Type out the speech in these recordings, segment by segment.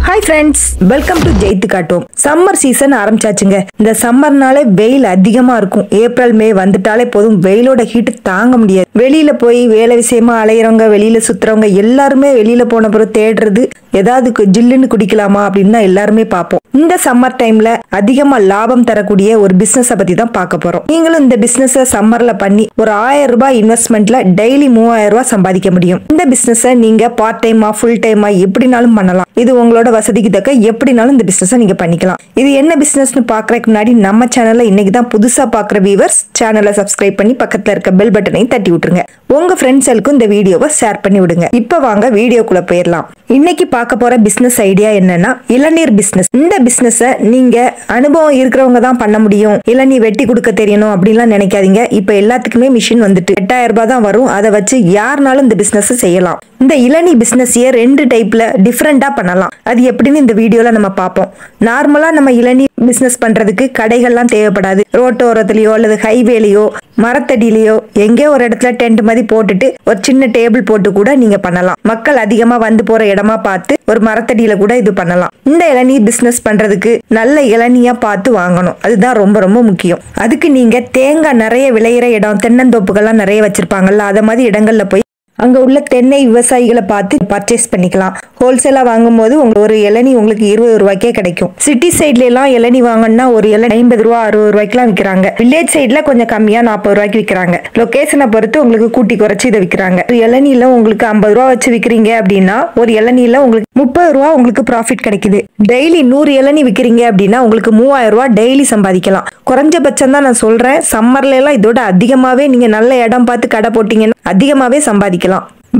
Hi friends, welcome to ஜெயித்து காட்டும். Summer season ஆரம்பிச்சாச்சுங்க. இந்த சம்மர்னாலே வெயில் அதிகமா இருக்கும். ஏப்ரல் மே வந்துட்டாலே போதும் வெயிலோட ஹீட் தாங்க முடியாது. வெளியில போய் வேலை விஷயமா அலையறவங்க, வெளியில சுத்துறவங்க எல்லாருமே வெளியில போன பிறகு தேடுறது ஏதாவது ஜில்லுன்னு குடிக்கலாமா அப்படின்னு தான் எல்லாருமே பார்ப்போம். இந்த சம்மர் டைம்ல அதிகமா லாபம் தரக்கூடிய ஒரு பிசினஸ் பத்தி தான் பார்க்க போறோம். நீங்களும் இந்த பிசினஸ் சம்மர்ல பண்ணி ஒரு 1000 ரூபாய் இன்வெஸ்ட்மெண்ட்ல டெய்லி 3000 ரூபாய் சம்பாதிக்க முடியும். இந்த பிசினஸ் நீங்க பார்ட் டைமா ஃபுல் டைமா எப்படினாலும் பண்ணலாம். இது உங்களோட வசதிக்கு தக்க எப்படினாலும் இந்த பிசினஸ் நீங்க பண்ணிக்கலாம். இது என்ன பிசினஸ்னு பாக்குறதுக்கு முன்னாடி நம்ம சேனல்ல இன்னைக்கு தான் புதுசா பாக்குற வியூவர்ஸ் சேனலை சப்ஸ்கிரைப் பண்ணி பக்கத்துல இருக்க பெல் பட்டனை தட்டி விட்டுருங்க. உங்க ஃப்ரெண்ட்ஸ்களுக்கும் இந்த வீடியோவை ஷேர் பண்ணி விடுங்க. இப்ப வாங்க வீடியோக்குள்ள போயிடலாம். இன்னைக்கு பார்க்க போற பிசினஸ் ஐடியா என்னன்னா இளநீர் பிசினஸ். இந்த பிசினஸ் நீங்க அனுபவம் இருக்கிறவங்க தான் பண்ண முடியும், இளநீர் வெட்டி கொடுக்க தெரியணும் அப்படின்லாம் நினைக்காதீங்க. இப்ப எல்லாத்துக்குமே மிஷின் வந்துட்டு 8000 ரூபாய் தான் வரும். அதை வச்சு யாருனாலும் இந்த பிசினஸ் செய்யலாம். இந்த இளநீ பிசினஸையே 2 டைப்ல டிஃபரெண்டா பண்ணலாம். அது எப்படின்னு இந்த வீடியோல நம்ம பார்ப்போம். நார்மலா நம்ம இளநீ பிசினஸ் பண்றதுக்கு கடைகள்லாம் தேவைப்படாது. ரோட்டோரத்துலயோ அல்லது ஹைவேலயோ மரத்தடியிலயோ எங்கேயோ ஒரு இடத்துல டென்ட் மாதிரி போட்டுட்டு ஒரு சின்ன டேபிள் போட்டு கூட நீங்க பண்ணலாம். மக்கள் அதிகமா வந்து போற இடமா பார்த்து ஒரு மரத்தடியில கூட இது பண்ணலாம். இந்த இளநீர் பிசினஸ் பண்றதுக்கு நல்ல இளநியா பார்த்து வாங்கணும். அதுதான் ரொம்ப ரொம்ப முக்கியம். அதுக்கு நீங்க தேங்காய் நிறைய விளையிற இடம், தென்னந்தோப்புகள்லாம் நிறைய வச்சிருப்பாங்கல்ல, அத மாதிரி இடங்கள்ல போய் அங்க உள்ள தென்னை விவசாயிகளை பார்த்து பர்ச்சேஸ் பண்ணிக்கலாம். ஹோல்சேலா வாங்கும் போது ஒரு இளநீ உங்களுக்கு 20 ரூபாய்க்கே கிடைக்கும். சிட்டி சைட்ல எல்லாம் இளநீ வாங்கினா ஒரு இளநீ 50 ரூபா 60 ரூபாய்க்குலாம் விற்கிறாங்க. வில்லேஜ் சைட்ல கொஞ்சம் கம்மியா 40 ரூபாய்க்கு விற்கிறாங்க. லொகேஷனை பொறுத்து உங்களுக்கு கூட்டி குறைச்சி இதை விற்கிறாங்க. ஒரு இளநீல உங்களுக்கு 50 ரூபா வச்சு விற்கிறீங்க அப்படின்னா ஒரு இளநீல உங்களுக்கு 30 ரூபா உங்களுக்கு ப்ராஃபிட் கிடைக்குது. டெய்லி 100 இளநீ விற்கிறீங்க அப்படின்னா உங்களுக்கு 3000 ரூபாய் டெய்லி சம்பாதிக்கலாம். குறைஞ்சபட்சம் தான் நான் சொல்றேன். சம்மர்ல எல்லாம் இதோட அதிகமாவே நீங்க நல்ல இடம் பார்த்து கடை போட்டீங்கன்னா அதிகமாவே சம்பாதிக்கலாம்.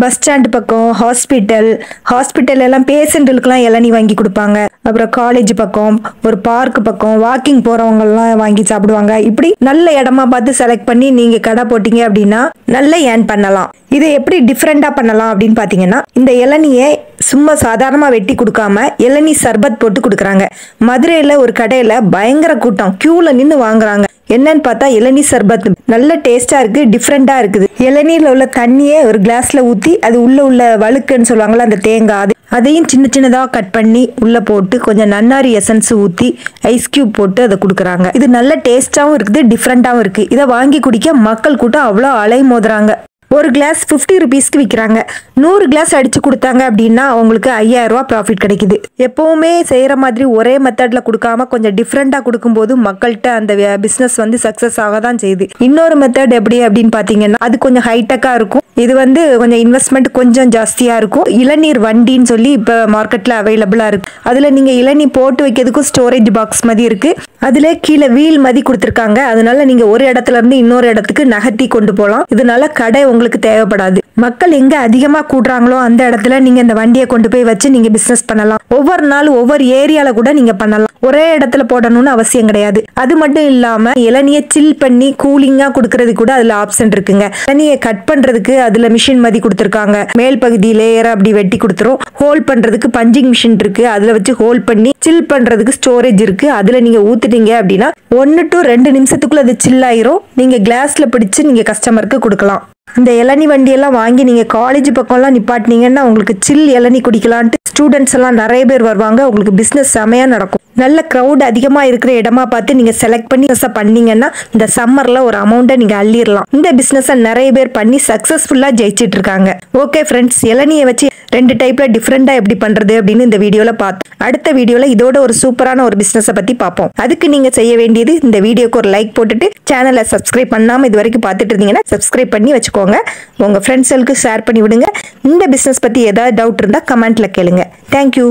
பஸ் ஸ்டாண்ட் பக்கம், ஹாஸ்பிட்டல் எல்லாம் பேஷண்ட்களுக்குலாம் இளநீ வாங்கி கொடுப்பாங்க. அப்புறம் காலேஜ் பக்கம், ஒரு பார்க் பக்கம் வாக்கிங் போறவங்க எல்லாம் வாங்கி சாப்பிடுவாங்க. இப்படி நல்ல இடமா பார்த்து செலக்ட் பண்ணி நீங்க கடை போட்டீங்க அப்படின்னா நல்ல ஏர்ன் பண்ணலாம். இதை எப்படி டிஃப்ரெண்டா பண்ணலாம் அப்படின்னு பாத்தீங்கன்னா, இந்த இளநியை சும்மா சாதாரணமா வெட்டி கொடுக்காம இளநீ சர்பத் போட்டு கொடுக்குறாங்க. மதுரையில ஒரு கடையில பயங்கர கூட்டம், கியூல நின்று வாங்குறாங்க. என்னன்னு பார்த்தா இளநீ சர்பத் நல்ல டேஸ்டா இருக்கு, டிஃப்ரெண்டா இருக்குது. இளநீர்ல உள்ள தண்ணியை ஒரு கிளாஸ்ல ஊத்தி அது உள்ள வழுக்குன்னு சொல்லுவாங்கல்ல, அந்த தேங்காய் அதையும் சின்ன சின்னதா கட் பண்ணி உள்ள போட்டு கொஞ்சம் நன்னாரி எசன்ஸ் ஊத்தி ஐஸ் கியூப் போட்டு அதை கொடுக்குறாங்க. இது நல்ல டேஸ்டாவும் இருக்குது, டிஃப்ரெண்டாவும் இருக்கு. இதை வாங்கி குடிக்க மக்கள் கூட்டம் அவ்வளோ அலை மோதுறாங்க. ஒரு கிளாஸ் 50 ருபீஸ்க்கு விற்கிறாங்க. 100 கிளாஸ் அடிச்சு கொடுத்தாங்க அப்படின்னா அவங்களுக்கு 5000 ரூபாய் ப்ராஃபிட் கிடைக்குது. எப்பவுமே செய்யற மாதிரி ஒரே மெத்தட்ல கொடுக்காம கொஞ்சம் டிஃப்ரெண்டா கொடுக்கும்போது மக்கள்கிட்ட அந்த பிசினஸ் சக்சஸ் ஆக தான் செய்யுது. இன்னொரு மெத்தட் எப்படி அப்படின்னு பாத்தீங்கன்னா அது கொஞ்சம் ஹைடெக்கா இருக்கும். இது கொஞ்சம் இன்வெஸ்ட்மெண்ட் கொஞ்சம் ஜாஸ்தியா இருக்கும். இளநீர் வண்டின்னு சொல்லி இப்ப மார்க்கெட்ல அவைலபிளா இருக்கு. அதுல நீங்க இளநீர் போட்டு வைக்கிறதுக்கும் ஸ்டோரேஜ் பாக்ஸ் மாதிரி இருக்கு. அதுல கீழே வீல் மாதிரி கொடுத்திருக்காங்க. அதனால நீங்க ஒரு இடத்துல இருந்து இன்னொரு இடத்துக்கு நகர்த்தி கொண்டு போகலாம். இதனால கடை உங்களுக்கு தேவைப்படாது. மக்கள் எங்க அதிகமா கூடுறாங்களோ அந்த இடத்துல நீங்க இந்த வண்டியை கொண்டு போய் வச்சு நீங்க பிசினஸ் பண்ணலாம். ஒவ்வொரு நாள் ஒவ்வொரு ஏரியால கூட நீங்க பண்ணலாம். ஒரே இடத்துல போடணும்னு அவசியம் கிடையாது. அது மட்டும் இல்லாம இளநியை சில் பண்ணி கூலிங்கா கொடுக்கறது கூட அதுல ஆப்ஷன் இருக்குங்க. இளநியை கட் பண்றதுக்கு அதுல மிஷின் மாதிரி கொடுத்திருக்காங்க. மேல் பகுதி லேயரா அப்படி வெட்டி கொடுத்துரும். ஹோல் பண்றதுக்கு பஞ்சிங் மிஷின் இருக்கு. அதுல வச்சு ஹோல் பண்ணி சில் பண்றதுக்கு ஸ்டோரேஜ் இருக்கு. அதுல நீங்க ஊத்திட்டீங்க அப்படின்னா 1 to 2 நிமிஷத்துக்குள்ள அது சில் ஆயிரும். நீங்க கிளாஸ்ல பிடிச்சு நீங்க கஸ்டமருக்கு கொடுக்கலாம். இந்த இளநீ வண்டியெல்லாம் வாங்கி நீங்க காலேஜ் பக்கம்லாம் நிப்பாட்டினீங்கன்னா உங்களுக்கு சில் இளநீ குடிக்கலான்ட்டு ஸ்டூடெண்ட்ஸ் எல்லாம் நிறைய பேர் வருவாங்க. உங்களுக்கு பிசினஸ் செமையா நடக்கும். நல்ல கிரௌட் அதிகமா இருக்கிற இடமா பார்த்து நீங்க செலக்ட் பண்ணி பண்ணீங்கன்னா இந்த சம்மர்ல ஒரு அமௌண்ட்டை நீங்க அள்ளிடலாம். இந்த பிசினஸ் நிறைய பேர் பண்ணி சக்சஸ்ஃபுல்லா ஜெயிச்சிட்டு இருக்காங்க. ஓகே ஃப்ரெண்ட்ஸ், இளநியை வச்சு 2 டைப்ல டிஃப்ரெண்டா எப்படி பண்றது அப்படின்னு இந்த வீடியோல பார்த்தோம். அடுத்த வீடியோல இதோட ஒரு சூப்பரான ஒரு பிசினஸ் பத்தி பார்ப்போம். அதுக்கு நீங்க செய்ய வேண்டியது இந்த வீடியோக்கு ஒரு லைக் போட்டுட்டு சேனலை சப்ஸ்கிரைப் பண்ணாம இது வரைக்கும் பார்த்துட்டு இருந்தீங்கன்னா சப்ஸ்கிரைப் பண்ணி வச்சுக்கோங்க. உங்க ஃப்ரெண்ட்ஸ்களுக்கு ஷேர் பண்ணி விடுங்க. இந்த பிசினஸ் பத்தி ஏதாவது டவுட் இருந்தா கமெண்ட்ல கேளுங்க. தேங்க்யூ.